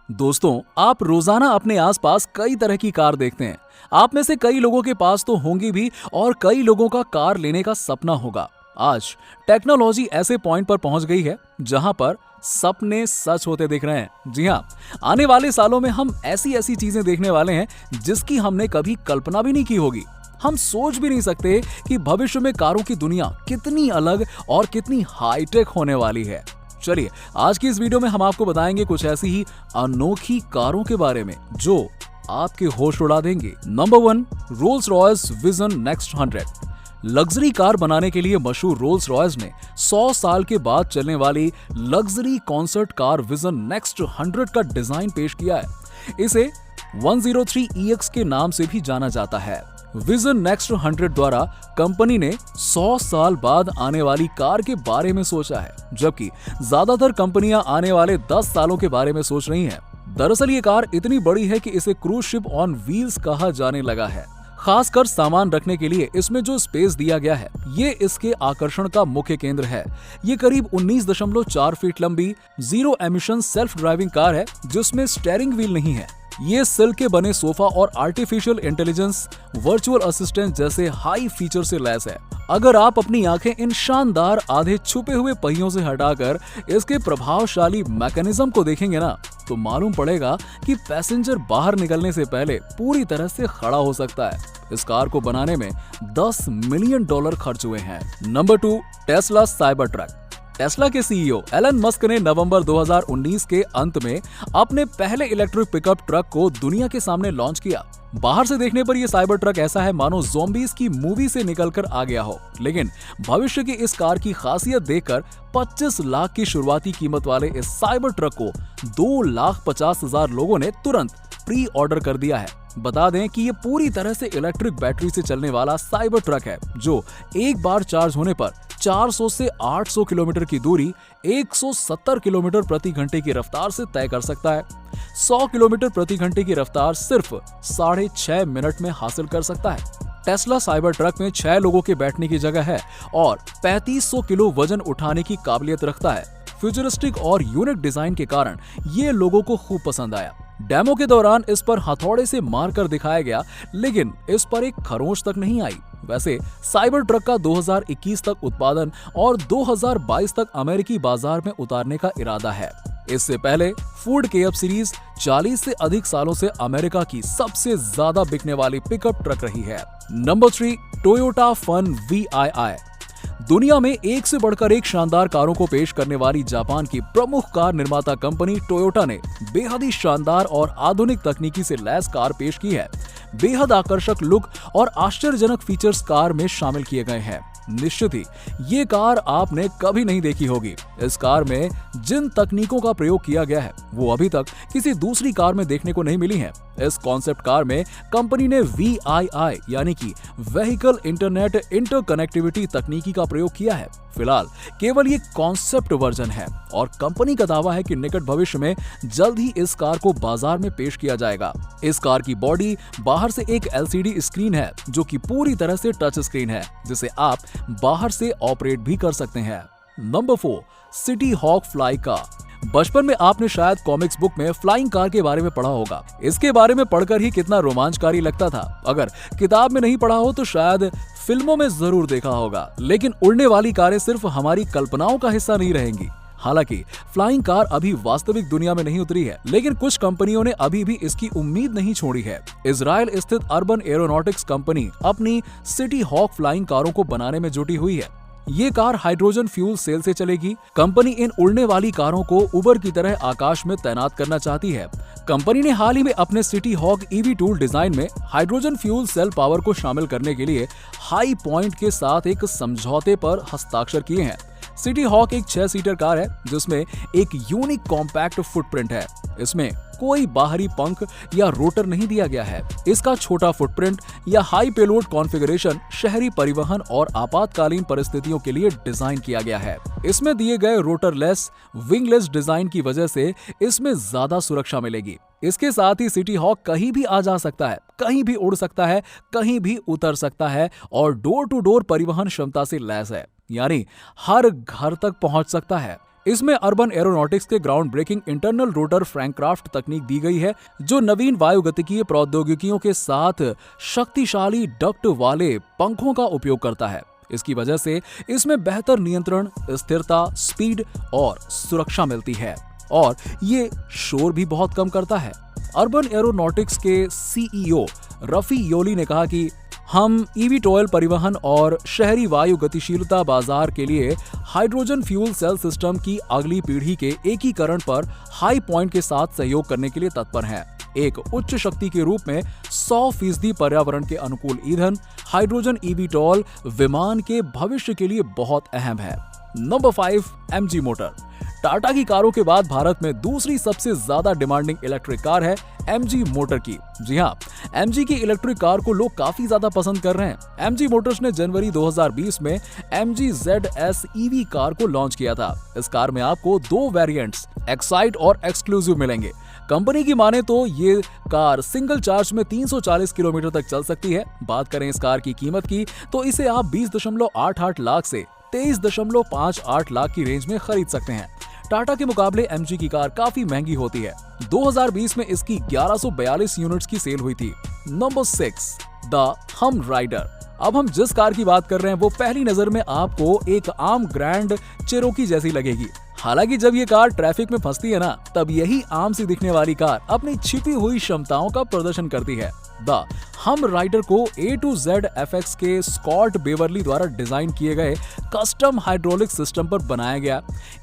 दोस्तों, आप रोजाना अपने आसपास कई तरह की कार देखते हैं। आप में से कई लोगों के पास तो होंगी भी और कई लोगों का कार लेने का सपना होगा। आज टेक्नोलॉजी ऐसे पॉइंट पर पहुंच गई है जहां पर सपने सच होते दिख रहे हैं। जी हां, आने वाले सालों में हम ऐसी ऐसी चीजें देखने वाले हैं जिसकी हमने कभी कल्पना भी नहीं की होगी। हम सोच भी नहीं सकते कि भविष्य में कारों की दुनिया कितनी अलग और कितनी हाईटेक होने वाली है। चलिए, आज की इस वीडियो में हम आपको बताएंगे कुछ ऐसी ही अनोखी कारों के बारे में जो आपके होश उड़ा देंगे। Number 1, Rolls Royce vision next 100। Luxury car बनाने के लिए मशहूर रोल्स रॉयस ने 100 साल के बाद चलने वाली luxury concert car vision next 100 का डिजाइन पेश किया है। इसे 103EX के नाम से भी जाना जाता है। विजन नेक्स्ट 100 द्वारा कंपनी ने 100 साल बाद आने वाली कार के बारे में सोचा है, जबकि ज्यादातर कंपनियां आने वाले 10 सालों के बारे में सोच रही हैं। दरअसल ये कार इतनी बड़ी है कि इसे क्रूज शिप ऑन व्हील्स कहा जाने लगा है। खासकर सामान रखने के लिए इसमें जो स्पेस दिया गया है, ये इसके आकर्षण का मुख्य केंद्र है। ये करीब 19.4 फीट लंबी zero emission self driving car है जिसमें स्टीयरिंग व्हील नहीं है। ये सिल्क के बने सोफा और आर्टिफिशियल इंटेलिजेंस, वर्चुअल असिस्टेंट जैसे हाई फीचर से लैस है। अगर आप अपनी आंखें इन शानदार आधे छुपे हुए पहियों से हटाकर इसके प्रभावशाली मैकेनिज्म को देखेंगे ना, तो मालूम पड़ेगा कि पैसेंजर बाहर निकलने से पहले पूरी तरह से खड़ा हो सकता है। इस कार को बनाने में $10 मिलियन खर्च हुए हैं। Number 2, Tesla cyber truck. Tesla के सीईओ एलन मस्क ने नवंबर 2019 के अंत में अपने पहले इलेक्ट्रिक पिकअप ट्रक को दुनिया के सामने लॉन्च किया। बाहर से देखने पर यह साइबर ट्रक ऐसा है मानो ज़ॉम्बीज़ की मूवी से निकलकर आ गया हो, लेकिन भविष्य की इस कार की खासियत देखकर 25 लाख की शुरुआती कीमत वाले इस साइबर ट्रक को 2,50,000 लोगों ने तुरंत प्री ऑर्डर कर दिया है। बता दें कि ये पूरी तरह से इलेक्ट्रिक बैटरी से चलने वाला साइबर ट्रक है जो एक बार चार्ज होने पर 400 से 800 किलोमीटर की दूरी 170 किलोमीटर प्रति घंटे की रफ्तार से तय कर सकता है। 100 किलोमीटर प्रति घंटे की रफ्तार सिर्फ 6.5 मिनट में हासिल कर सकता है। टेस्ला साइबर ट्रक में 6 लोगों के बैठने की जगह है और 3500 किलो वजन उठाने की काबिलियत रखता है। फ्यूचरिस्टिक और यूनिक डिजाइन के कारण ये लोगों को खूब पसंद आया। डेमो के दौरान इस पर हथौड़े से मारकर दिखाया गया, लेकिन इस पर एक खरोंच तक नहीं आई। वैसे साइबर ट्रक का 2021 तक उत्पादन और 2022 तक अमेरिकी बाजार में उतारने का इरादा है। इससे पहले फोर्ड KF सीरीज 40 से अधिक सालों से अमेरिका की सबसे ज्यादा बिकने वाली पिकअप ट्रक रही है। Number 3, Toyota fun VII। दुनिया में एक से बढ़कर एक शानदार कारों को पेश करने वाली जापान की प्रमुख कार निर्माता कंपनी टोयोटा ने बेहद ही शानदार और आधुनिक तकनीकी से लैस कार पेश की है। बेहद आकर्षक लुक और आश्चर्यजनक फीचर्स कार में शामिल किए गए हैं। निश्चित ही ये कार आपने कभी नहीं देखी होगी। इस कार में जिन तकनीकों का प्रयोग किया गया है वो अभी तक किसी दूसरी कार में देखने को नहीं मिली हैं। इस कॉन्सेप्ट कार में कंपनी ने VII यानी कि व्हीकल इंटरनेट इंटरकनेक्टिविटी तकनीकी का प्रयोग किया है। फिलहाल केवल ये कॉन्सेप्ट वर्जन है और कंपनी का दावा है कि निकट भविष्य में जल्द ही इस कार को बाजार में पेश किया जाएगा। इस कार की बॉडी बाहर से एक LCD स्क्रीन है जो कि पूरी तरह से टच स्क्रीन है जिसे आप बाहर से ऑपरेट भी कर सकते हैं। Number 4, City Hawk fly car. बचपन में आपने शायद कॉमिक्स बुक में फ्लाइंग कार के बारे में पढ़ा होगा। इसके बारे में पढ़कर ही कितना रोमांचकारी लगता था। अगर किताब में नहीं पढ़ा हो तो शायद फिल्मों में जरूर देखा होगा। लेकिन उड़ने वाली कारें सिर्फ हमारी कल्पनाओं का हिस्सा नहीं रहेंगी। हालांकि फ्लाइंग कार अभी वास्तविक दुनिया में नहीं उतरी है, लेकिन कुछ कंपनियों ने अभी भी इसकी उम्मीद नहीं छोड़ी है। इजराइल स्थित अर्बन एरोनॉटिक्स कंपनी अपनी सिटी हॉक फ्लाइंग कारों को बनाने में जुटी हुई है। ये कार हाइड्रोजन फ्यूल सेल से चलेगी। कंपनी इन उड़ने वाली कारों को उबर की तरह आकाश में तैनात करना चाहती है। कंपनी ने हाल ही में अपने City Hawk EV tool design में हाइड्रोजन फ्यूल सेल पावर को शामिल करने के लिए हाई पॉइंट के साथ एक समझौते पर हस्ताक्षर किए हैं। सिटी हॉक एक 6 सीटर कार है जिसमें एक यूनिक कॉम्पैक्ट फुटप्रिंट है। इसमें कोई बाहरी पंख या रोटर नहीं दिया गया है। इसका छोटा फुटप्रिंट या हाई पेलोड कॉन्फ़िगरेशन शहरी परिवहन और आपातकालीन परिस्थितियों के लिए डिजाइन किया गया है। इसमें दिए गए रोटरलेस, विंगलेस डिजाइन की वजह से इसमें ज्यादा सुरक्षा मिलेगी। इसके साथ ही सिटी हॉक कहीं भी आ जा सकता है, कहीं भी उड़ सकता है, कहीं भी उतर सकता है और डोर टू डोर परिवहन क्षमता से लैस है, यानी हर घर तक पहुंच सकता है। इसमें अर्बन एरोनॉटिक्स के ग्राउंड ब्रेकिंग इंटरनल रोटर फ्रैंकक्राफ्ट तकनीक दी गई है, जो नवीन वायुगतिकीय प्रौद्योगिकियों के साथ शक्तिशाली डक्ट वाले पंखों का उपयोग करता है। इसकी वजह से इसमें बेहतर नियंत्रण, स्थिरता, स्पीड और सुरक्षा मिलती है और ये शोर भी बहुत कम करता है। अर्बन एरोनॉटिक्स के सीईओ रफी योली ने कहा कि हम ईवीटोल परिवहन और शहरी वायु गतिशीलता बाजार के लिए हाइड्रोजन फ्यूल सेल सिस्टम की अगली पीढ़ी के एकीकरण पर हाई पॉइंट के साथ सहयोग करने के लिए तत्पर हैं। एक उच्च शक्ति के रूप में 100% पर्यावरण के अनुकूल ईंधन हाइड्रोजन ईवीटोल विमान के भविष्य के लिए बहुत अहम है। Number 5, MG motor. टाटा की कारों के बाद भारत में दूसरी सबसे ज्यादा डिमांडिंग इलेक्ट्रिक कार है एमजी मोटर की। जी हाँ, एमजी की इलेक्ट्रिक कार को लोग काफी ज्यादा पसंद कर रहे हैं। एमजी मोटर्स ने जनवरी 2020 में एमजी ZS EV कार को लॉन्च किया था। इस कार में आपको 2 वेरिएंट्स एक्साइट और एक्सक्लूसिव मिलेंगे। कंपनी की माने तो ये कार सिंगल चार्ज में 340 किलोमीटर तक चल सकती है। बात करें इस कार की कीमत की तो इसे आप 20.88 लाख से 23.58 लाख की रेंज में खरीद सकते हैं। टाटा के मुकाबले एमजी की कार काफी महंगी होती है। 2020 में इसकी 1142 यूनिट्स की सेल हुई थी। नंबर 6, द हम राइडर। अब हम जिस कार की बात कर रहे हैं वो पहली नजर में आपको एक आम ग्रैंड चेरोकी जैसी लगेगी। हालांकि जब ये कार ट्रैफिक में फंसती है ना, तब यही आम सी दिखने वाली कार अपनी छिपी हुई क्षमताओं का प्रदर्शन करती है। द हम राइडर को A to Z FX के स्कॉट बेवरली द्वारा डिजाइन किए गए कस्टम हाइड्रोलिक सिस्टम पर बनाया गया।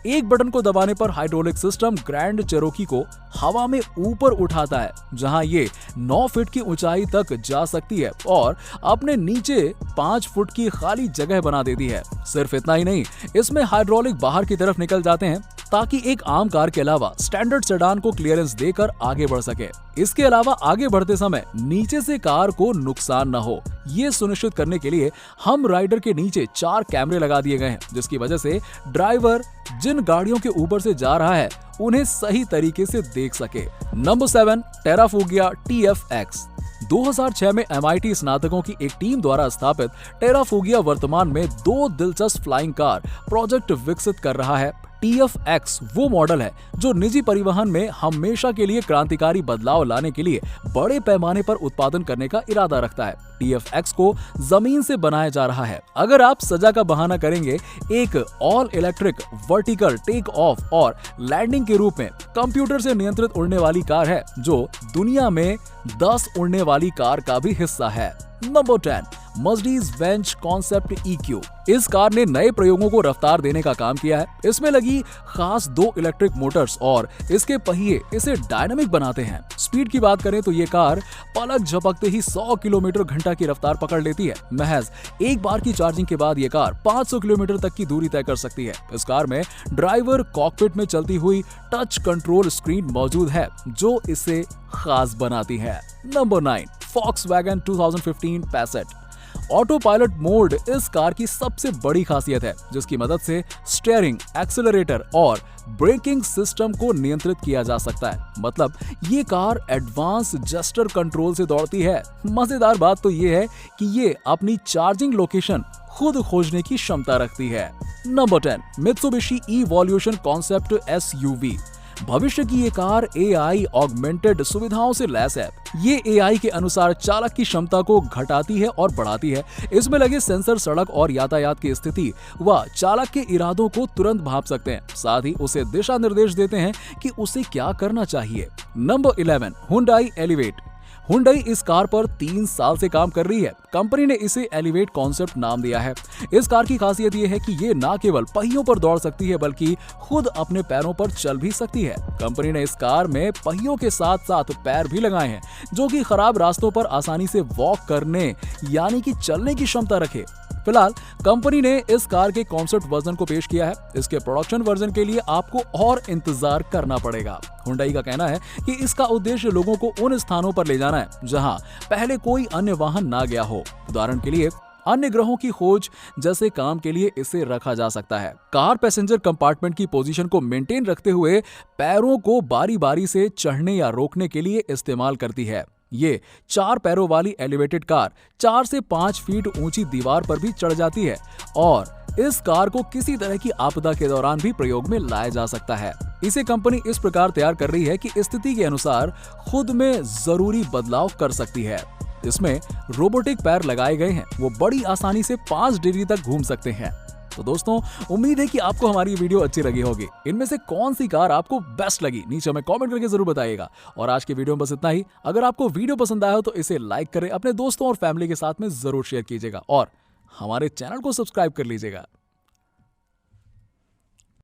एक बटन को दबाने पर हाइड्रोलिक सिस्टम ग्रैंड चेरोकी को हवा में ऊपर उठाता है, जहां ये 9 फीट की ऊंचाई तक जा सकती है और अपने नीचे 5 फुट की खाली जगह बना देती है। सिर्फ इतना ही नहीं, इसमें हाइड्रोलिक बाहर की तरफ निकल जाते हैं ताकि एक आम कार के अलावा स्टैंडर्ड सेडान को क्लियरेंस देकर आगे बढ़ सके। इसके अलावा आगे बढ़ते समय नीचे से कार को नुकसान न हो, ये सुनिश्चित करने के लिए हम राइडर के नीचे 4 कैमरे लगा दिए गए हैं, जिसकी वजह से ड्राइवर जिन गाड़ियों के ऊपर से जा रहा है उन्हें सही तरीके से देख सके। Number 7, टेराफूगिया TFX। 2006 में MIT स्नातकों की एक टीम द्वारा स्थापित टेराफूगिया वर्तमान में 2 दिलचस्प फ्लाइंग कार प्रोजेक्ट विकसित कर रहा है। TFX वो मॉडल है जो निजी परिवहन में हमेशा के लिए क्रांतिकारी बदलाव लाने के लिए बड़े पैमाने पर उत्पादन करने का इरादा रखता है। TFX को जमीन से बनाया जा रहा है। अगर आप सजा का बहाना करेंगे, एक all electric vertical take off और लैंडिंग के रूप में कंप्यूटर से नियंत्रित उड़ने वाली कार है, जो दुनिया में 10 उड़ने वाली कार का भी हिस्सा है। Number 10, Mercedes Benz concept EQ। इस कार ने नए प्रयोगों को रफ्तार देने का काम किया है। इसमें लगी खास 2 इलेक्ट्रिक मोटर्स और इसके पहिए इसे डायनामिक बनाते हैं। स्पीड की बात करें तो ये कार पलक झपकते ही 100 किलोमीटर घंटा की रफ्तार पकड़ लेती है। महज एक बार की चार्जिंग के बाद ये कार 500 किलोमीटर तक की दूरी तय कर सकती है। इस कार में ड्राइवर कॉकपिट में चलती हुई टच कंट्रोल स्क्रीन मौजूद है, जो इसे खास बनाती है। Number 9, Volkswagen 2015 Passat। Auto pilot mode इस कार की सबसे बड़ी खासियत है, जिसकी मदद से स्टीयरिंग, एक्सेलरेटर और ब्रेकिंग सिस्टम को नियंत्रित किया जा सकता है। मतलब ये कार एडवांस जेस्चर कंट्रोल से दौड़ती है। मजेदार बात तो ये है कि ये अपनी चार्जिंग लोकेशन खुद खोजने की क्षमता रखती है। Number 10, Mitsubishi Evolution Concept SUV। भविष्य की ये कार AI ऑगमेंटेड सुविधाओं से लैस है। ये AI के अनुसार चालक की क्षमता को घटाती है और बढ़ाती है। इसमें लगे सेंसर सड़क और यातायात की स्थिति व चालक के इरादों को तुरंत भांप सकते हैं। साथ ही उसे दिशा निर्देश देते हैं कि उसे क्या करना चाहिए। Number 11, Hyundai Elevate। हुंडई इस कार पर 3 साल से काम कर रही है। कंपनी ने इसे एलिवेट कॉन्सेप्ट नाम दिया है। इस कार की खासियत यह है कि ये न केवल पहियों पर दौड़ सकती है, बल्कि खुद अपने पैरों पर चल भी सकती है। कंपनी ने इस कार में पहियों के साथ साथ पैर भी लगाए हैं, जो कि खराब रास्तों पर आसानी से वॉक करने यानी कि चलने की क्षमता रखे। फिलहाल कंपनी ने इस कार के कॉन्सेप्ट वर्जन को पेश किया है। इसके प्रोडक्शन वर्जन के लिए आपको और इंतजार करना पड़ेगा। हुंडई का कहना है कि इसका उद्देश्य लोगों को उन स्थानों पर ले जाना है जहां पहले कोई अन्य वाहन ना गया हो। उदाहरण के लिए अन्य ग्रहों की खोज जैसे काम के लिए इसे रखा जा सकता है। कार पैसेंजर कंपार्टमेंट की पोजीशन को मेंटेन रखते हुए पैरों को बारी बारी से चढ़ने या रोकने के लिए इस्तेमाल करती है। ये 4 पैरों वाली एलिवेटेड कार 4 से 5 फीट ऊंची दीवार पर भी चढ़ जाती है और इस कार को किसी तरह की आपदा के दौरान भी प्रयोग में लाया जा सकता है। इसे कंपनी इस प्रकार तैयार कर रही है कि स्थिति के अनुसार खुद में जरूरी बदलाव कर सकती है। इसमें रोबोटिक पैर लगाए गए हैं, वो बड़ी आसानी से 5 डिग्री तक घूम सकते हैं। तो दोस्तों, उम्मीद है कि आपको हमारी वीडियो अच्छी लगी होगी। इनमें से कौन सी कार आपको बेस्ट लगी, नीचे हमें कमेंट करके जरूर बताइएगा। और आज की वीडियो में बस इतना ही। अगर आपको वीडियो पसंद आया हो तो इसे लाइक करें, अपने दोस्तों और फैमिली के साथ में जरूर शेयर कीजिएगा और हमारे चैनल को सब्सक्राइब कर लीजिएगा।